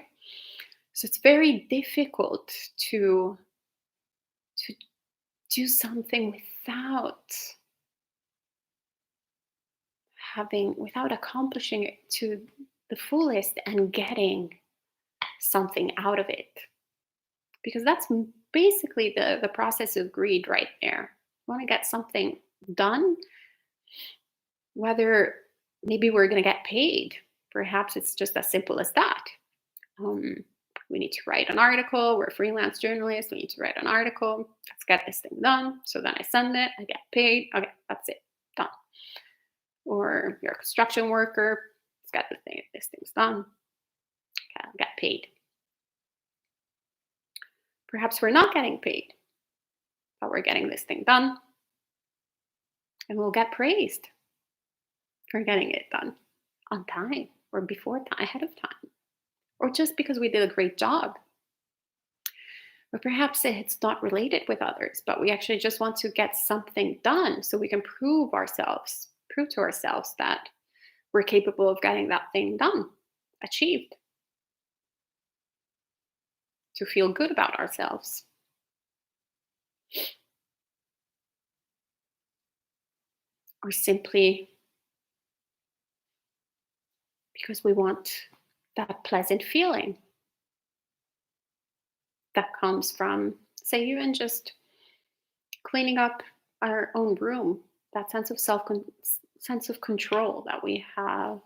So it's very difficult to do something without accomplishing it to the fullest and getting something out of it. Because that's basically the process of greed right there. You want to get something done, whether maybe we're going to get paid. Perhaps it's just as simple as that. We need to write an article. We're freelance journalists. We need to write an article. Let's get this thing done. So then I send it. I get paid. Okay, that's it. Done. Or you're a construction worker. Let's get this thing's done. Okay, I'll get paid. Perhaps we're not getting paid, but we're getting this thing done. And we'll get praised for getting it done on time or before time, ahead of time. Or just because we did a great job. But perhaps it's not related with others, but we actually just want to get something done so we can prove to ourselves that we're capable of getting that thing done, achieved. To feel good about ourselves. Or simply because we want that pleasant feeling that comes from, say, even just cleaning up our own room, that sense of control that we have.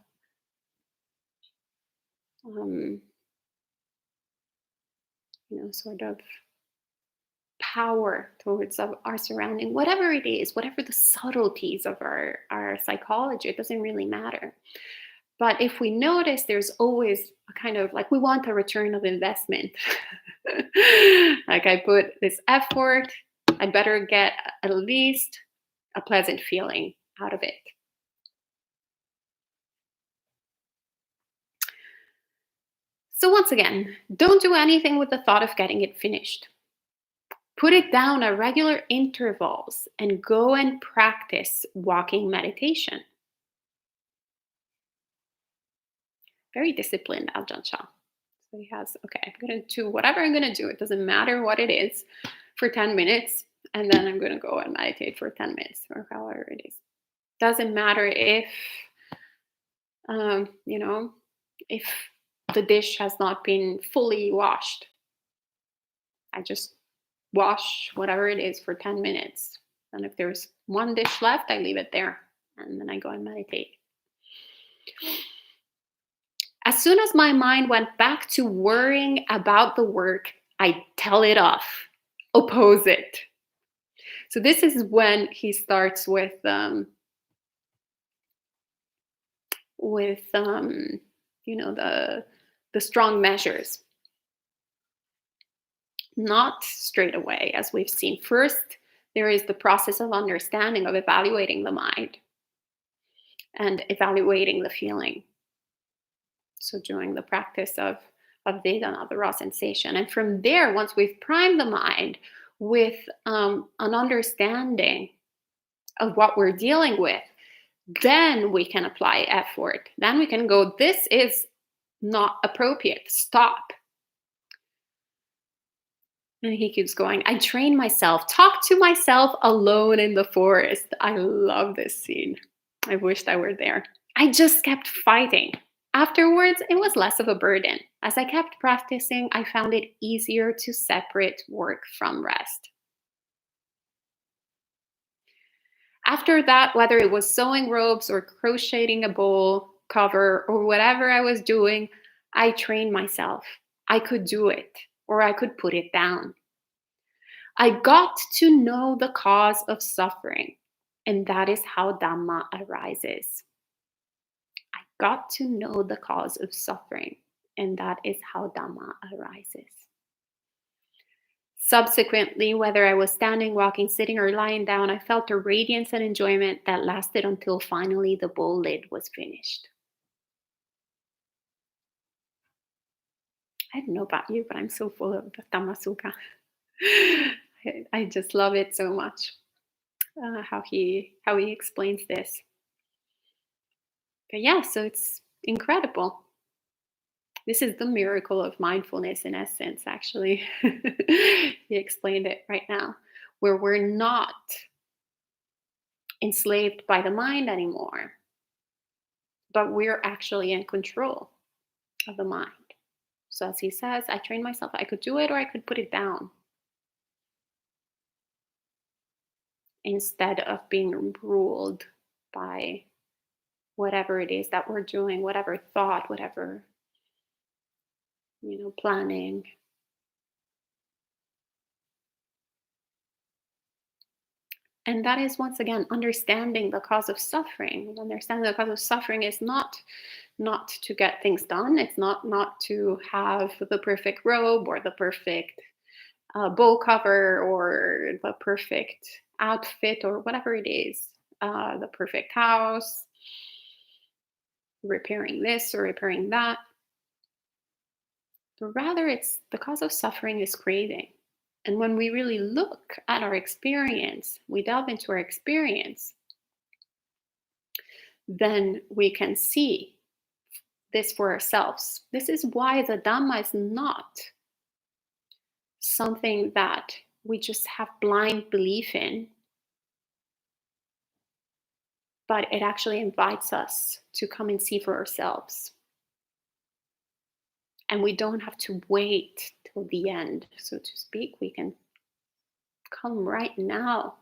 Sort of power towards our surrounding, whatever it is, whatever the subtleties of our psychology, it doesn't really matter. But if we notice, there's always a kind of like, we want a return of investment. Like, I put this effort, I better get at least a pleasant feeling out of it. So once again, don't do anything with the thought of getting it finished. Put it down at regular intervals and go and practice walking meditation. Very disciplined Ajahn Chah. So he has, okay, I'm going to do whatever I'm going to do. It doesn't matter what it is for 10 minutes. And then I'm going to go and meditate for 10 minutes or however it is. Doesn't matter if, if the dish has not been fully washed. I just wash whatever it is for 10 minutes. And if there's one dish left, I leave it there. And then I go and meditate. As soon as my mind went back to worrying about the work, I tell it off, oppose it. So this is when he starts with the strong measures. Not straight away, as we've seen. First, there is the process of understanding, of evaluating the mind and evaluating the feeling. So doing the practice of Vedana, the raw sensation. And from there, once we've primed the mind with an understanding of what we're dealing with, then we can apply effort. Then we can go, this is not appropriate. Stop. And he keeps going. I train myself, talk to myself alone in the forest. I love this scene. I wished I were there. I just kept fighting. Afterwards, it was less of a burden. As I kept practicing, I found it easier to separate work from rest. After that, whether it was sewing ropes or crocheting a bowl cover or whatever I was doing, I trained myself. I could do it, or I could put it down. I got to know the cause of suffering, and that is how Dhamma arises. I got to know the cause of suffering, and that is how Dhamma arises. Subsequently, whether I was standing, walking, sitting, or lying down, I felt a radiance and enjoyment that lasted until finally the bowl lid was finished. I don't know about you, but I'm so full of the Dhamma Sukha. I just love it so much. How he explains this. But yeah, so it's incredible. This is the miracle of mindfulness in essence, actually. He explained it right now, where we're not enslaved by the mind anymore, but we're actually in control of the mind. So as he says, I trained myself. I could do it or I could put it down instead of being ruled by whatever it is that we're doing, whatever thought, whatever, planning. And that is, once again, understanding the cause of suffering. Understanding the cause of suffering is not to get things done. It's not to have the perfect robe or the perfect bowl cover or the perfect outfit or whatever it is, the perfect house, repairing this or repairing that. But rather, it's the cause of suffering is craving. And when we really look at our experience, we delve into our experience, then we can see this for ourselves. This is why the Dhamma is not something that we just have blind belief in, but it actually invites us to come and see for ourselves. And we don't have to wait till the end, so to speak. We can come right now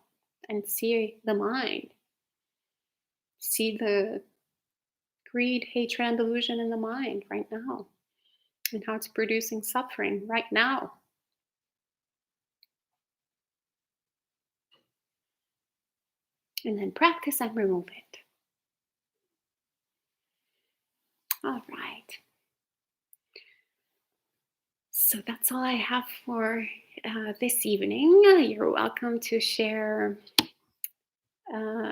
and see the mind, see the greed, hatred, and delusion in the mind right now, and how it's producing suffering right now. And then practice and remove it. All right. So that's all I have for this evening. You're welcome to share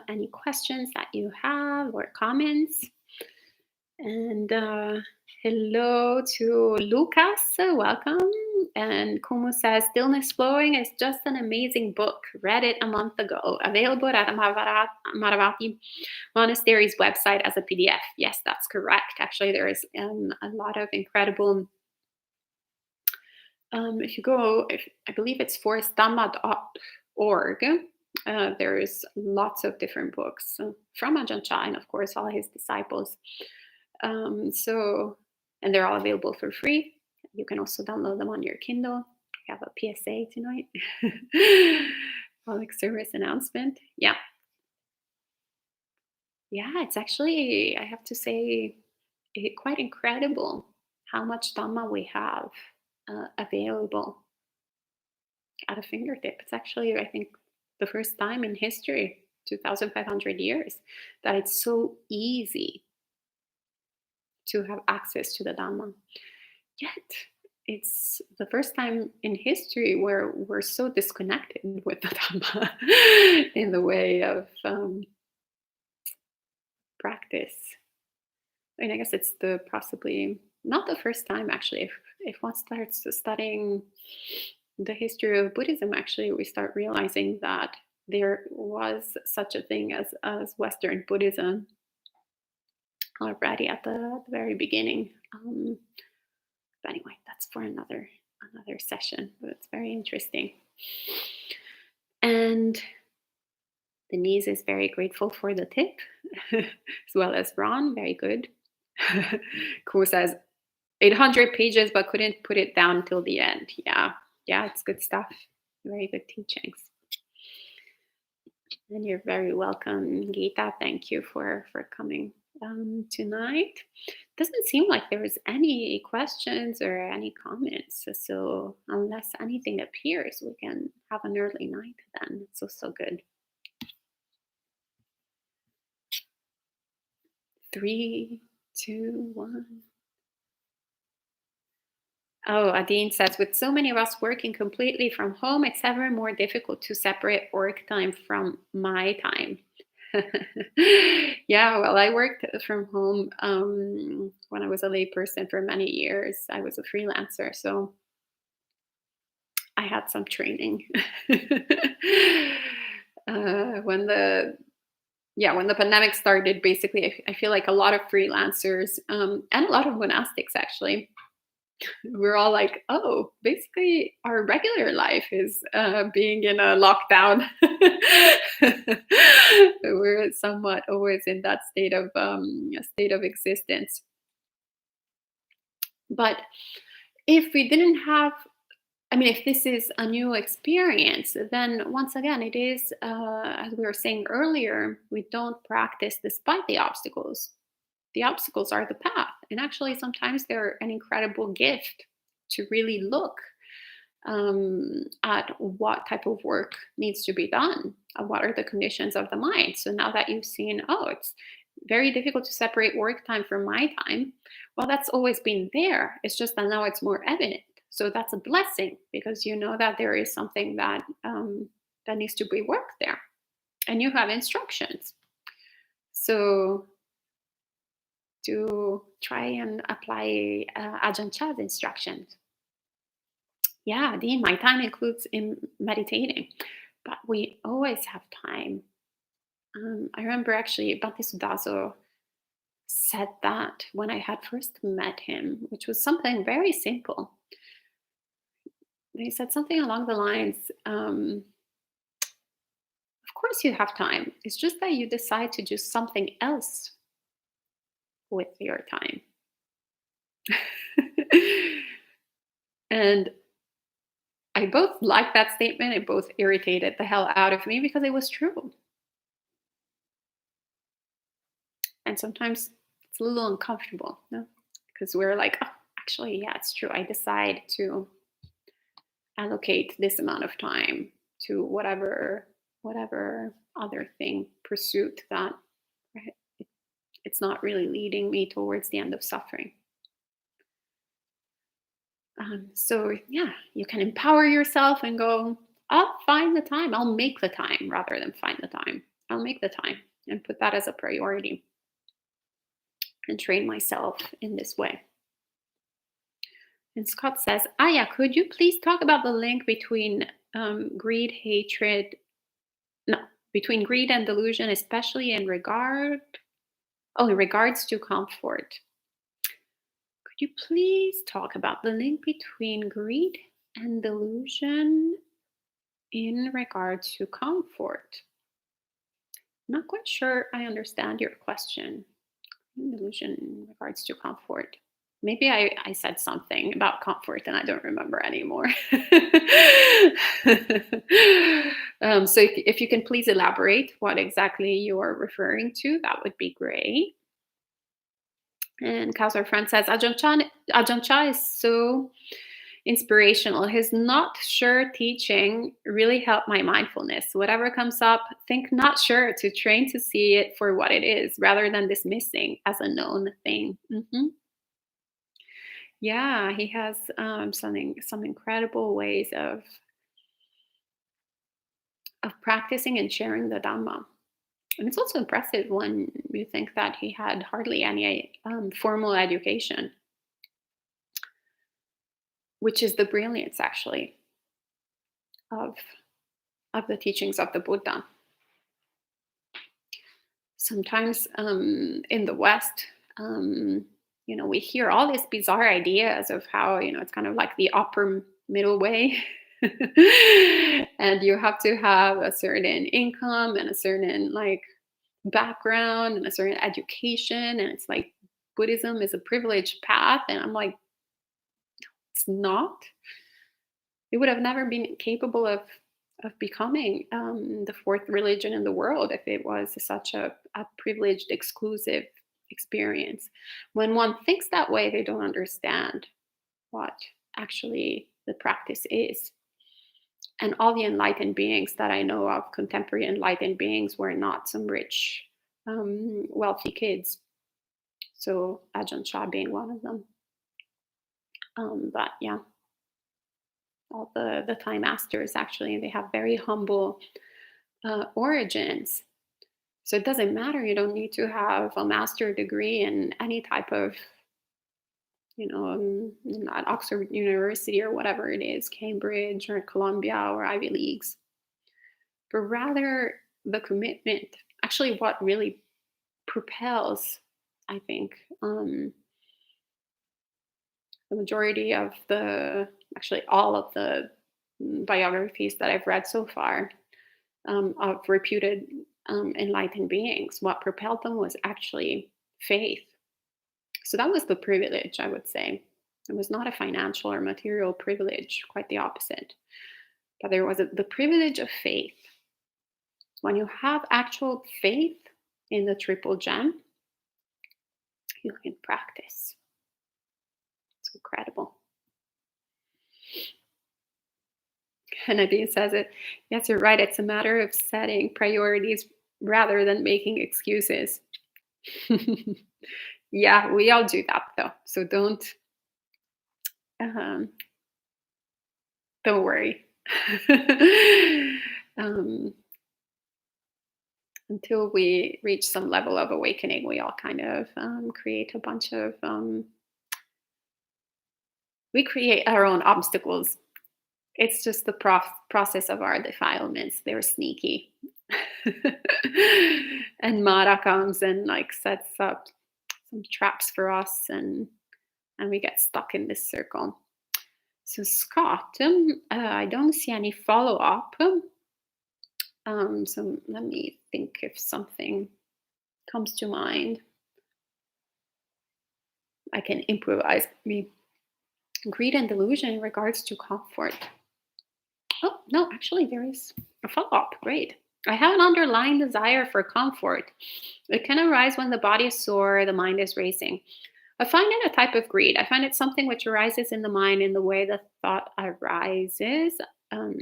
any questions that you have or comments. And hello to Lucas, welcome. And Kumu says, Stillness Flowing is just an amazing book. Read it a month ago. Available at Amaravati Monastery's website as a PDF. Yes, that's correct. Actually, there is a lot of incredible. If you go, I believe it's forestdhamma.org. There's lots of different books from Ajahn Chah and, of course, all his disciples. And they're all available for free. You can also download them on your Kindle. I have a PSA tonight. Public service announcement. Yeah, it's actually, I have to say, quite incredible how much Dhamma we have available at a fingertip. It's actually, I think, the first time in history, 2,500 years, that it's so easy to have access to the Dhamma. Yet, it's the first time in history where we're so disconnected with the Dhamma in the way of practice. I mean, I guess it's possibly not the first time, actually. If one starts studying the history of Buddhism, actually, we start realizing that there was such a thing as Western Buddhism already at the very beginning Um, but anyway, that's for another session. But it's very interesting. And Denise is very grateful for the tip, as well as Ron. Very good. Ko says 800 pages, but couldn't put it down till the end. Yeah, it's good stuff. Very good teachings. And you're very welcome, Geeta. Thank you for coming tonight. Doesn't seem like there's any questions or any comments. So unless anything appears, we can have an early night then. It's so good. 3, 2, 1. Oh, Adine says, with so many of us working completely from home, it's ever more difficult to separate work time from my time. Yeah, well, I worked from home when I was a layperson for many years. I was a freelancer, so I had some training. When the pandemic started, basically, I feel like a lot of freelancers and a lot of monastics actually, we're all like, oh, basically our regular life is being in a lockdown. We're somewhat always in that state of existence. But if we didn't have, I mean, if this is a new experience, then once again, it is, as we were saying earlier, we don't practice despite the obstacles. The obstacles are the path. And actually, sometimes they're an incredible gift to really look at what type of work needs to be done, what are the conditions of the mind. So now that you've seen, oh, it's very difficult to separate work time from my time. Well, that's always been there. It's just that now it's more evident. So that's a blessing because you know that there is something that that needs to be worked there, and you have instructions. So to try and apply Ajahn Chah's instructions. Yeah, Dean, my time includes in meditating, but we always have time. I remember actually Bhante Sudaso said that when I had first met him, which was something very simple. They said something along the lines, of course you have time. It's just that you decide to do something else with your time. And I both liked that statement. It both irritated the hell out of me because it was true. And sometimes it's a little uncomfortable, no? Because we're like, oh, actually, yeah, it's true. I decide to allocate this amount of time to whatever other thing, pursuit that, right, it's not really leading me towards the end of suffering. So yeah, you can empower yourself and go, I'll find the time. I'll make the time rather than find the time. I'll make the time and put that as a priority and train myself in this way. And Scott says, Ayya, could you please talk about the link between greed, hatred, between greed and delusion, especially in regards to comfort? Could you please talk about the link between greed and delusion in regard to comfort? I'm not quite sure I understand your question. Delusion in regards to comfort. Maybe I said something about comfort and I don't remember anymore. So if you can please elaborate what exactly you are referring to, that would be great. And Kausar Friend says, Ajahn Chah is so inspirational. His not sure teaching really helped my mindfulness. Whatever comes up, think not sure to train to see it for what it is rather than dismissing as a known thing. Mm-hmm. Yeah, he has some incredible ways of practicing and sharing the Dhamma. And it's also impressive when you think that he had hardly any formal education, which is the brilliance actually of the teachings of the Buddha. Sometimes in the West, we hear all these bizarre ideas of how, it's kind of like the upper middle way. And you have to have a certain income and a certain like background and a certain education. And it's like Buddhism is a privileged path. And I'm like, it's not. It would have never been capable of becoming the fourth religion in the world if it was such a privileged, exclusive experience. When one thinks that way, they don't understand what actually the practice is. And all the enlightened beings that I know of, contemporary enlightened beings, were not some rich, wealthy kids. So Ajahn Chah being one of them. But yeah, all the Thai masters actually, they have very humble origins. So it doesn't matter. You don't need to have a master degree in any type of, at Oxford University or whatever it is, Cambridge or Columbia or Ivy Leagues, but rather the commitment. Actually, what really propels, I think, the majority of actually all of the biographies that I've read so far of reputed enlightened beings, what propelled them was actually faith. So that was the privilege, I would say. It was not a financial or material privilege, quite the opposite. But there was the privilege of faith. When you have actual faith in the triple gem, you can practice. It's incredible. And Nadine says it. Yes, you're right. It's a matter of setting priorities rather than making excuses. Yeah, we all do that though. So don't worry. Until we reach some level of awakening, we all kind of create a bunch of we create our own obstacles. It's just the process of our defilements. They're sneaky. And Mara comes and like sets up some traps for us, and we get stuck in this circle. So Scott, I don't see any follow-up. So let me think if something comes to mind. I can improvise. Greed and delusion in regards to comfort. Oh, no, actually there is a follow-up. Great. I have an underlying desire for comfort. It can arise when the body is sore, the mind is racing. I find it a type of greed. I find it something which arises in the mind in the way the thought arises. I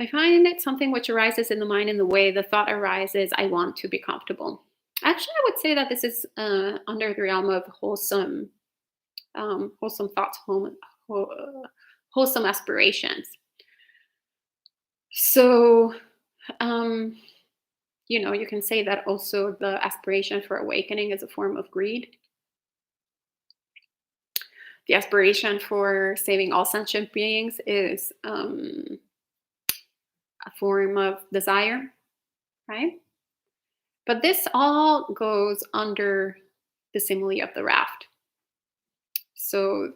find it something which arises in the mind in the way the thought arises, I want to be comfortable. Actually, I would say that this is under the realm of wholesome thoughts, wholesome aspirations. So, you can say that also the aspiration for awakening is a form of greed. The aspiration for saving all sentient beings is a form of desire, right? But this all goes under the simile of the raft. So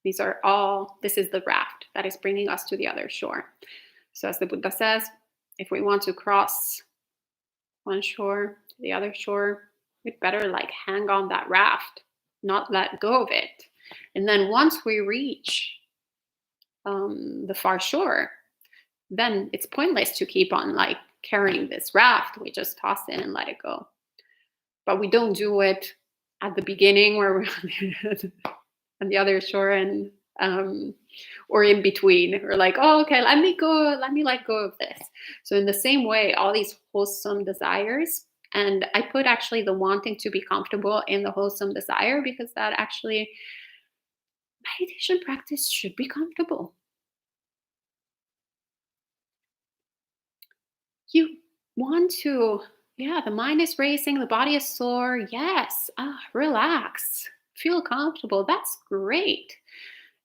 this is the raft that is bringing us to the other shore. So as the Buddha says, if we want to cross one shore to the other shore, we'd better like hang on that raft, not let go of it. And then once we reach the far shore, then it's pointless to keep on like carrying this raft. We just toss it and let it go. But we don't do it at the beginning where we're on the other shore and or in between. We're like, oh, okay, let me let go of this. So in the same way, all these wholesome desires, and I put actually the wanting to be comfortable in the wholesome desire, because that actually, meditation practice should be comfortable. You want to, the mind is racing, the body is sore. Yes, relax, feel comfortable. That's great.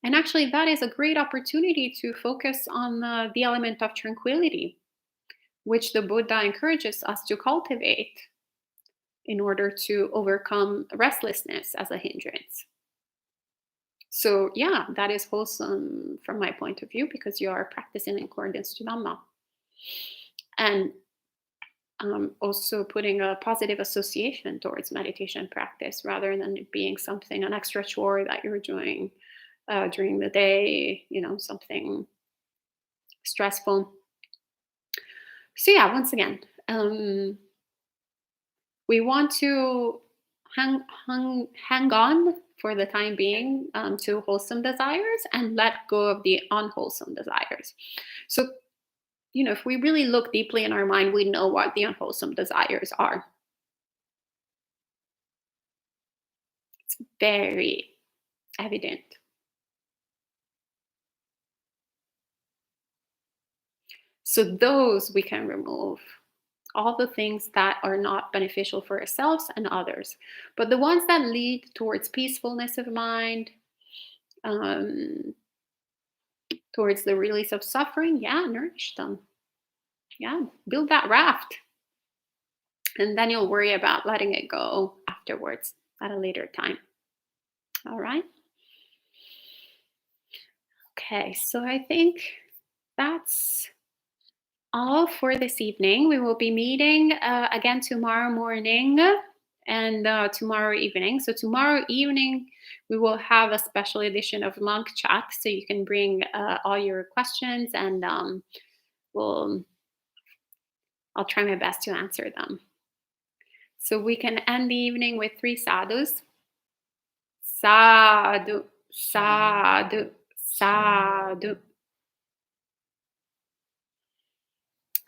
And actually, that is a great opportunity to focus on the element of tranquility. which the Buddha encourages us to cultivate in order to overcome restlessness as a hindrance. So, yeah, that is wholesome from my point of view because you are practicing in accordance to Dhamma. And also putting a positive association towards meditation practice rather than it being something, an extra chore that you're doing during the day, something stressful. So, yeah, once again, we want to hang on for the time being to wholesome desires and let go of the unwholesome desires. So, if we really look deeply in our mind, we know what the unwholesome desires are. It's very evident. So those we can remove. All the things that are not beneficial for ourselves and others. But the ones that lead towards peacefulness of mind, um, towards the release of suffering, yeah, nourish them. Yeah, build that raft. And then you'll worry about letting it go afterwards at a later time. All right. Okay, so I think that's all for this evening. We will be meeting again tomorrow morning and tomorrow evening. So tomorrow evening, we will have a special edition of Monk Chat. So you can bring all your questions and I'll try my best to answer them. So we can end the evening with 3 sadhus. Sadhu, sadhu, sadhu.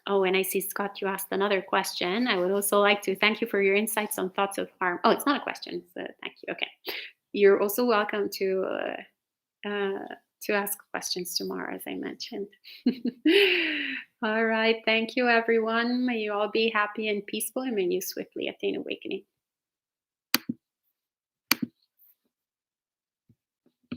Oh, and I see, Scott, you asked another question. I would also like to thank you for your insights on thoughts of harm. Oh, it's not a question. It's a thank you. Okay. You're also welcome to ask questions tomorrow, as I mentioned. All right. Thank you, everyone. May you all be happy and peaceful, and may you swiftly attain awakening.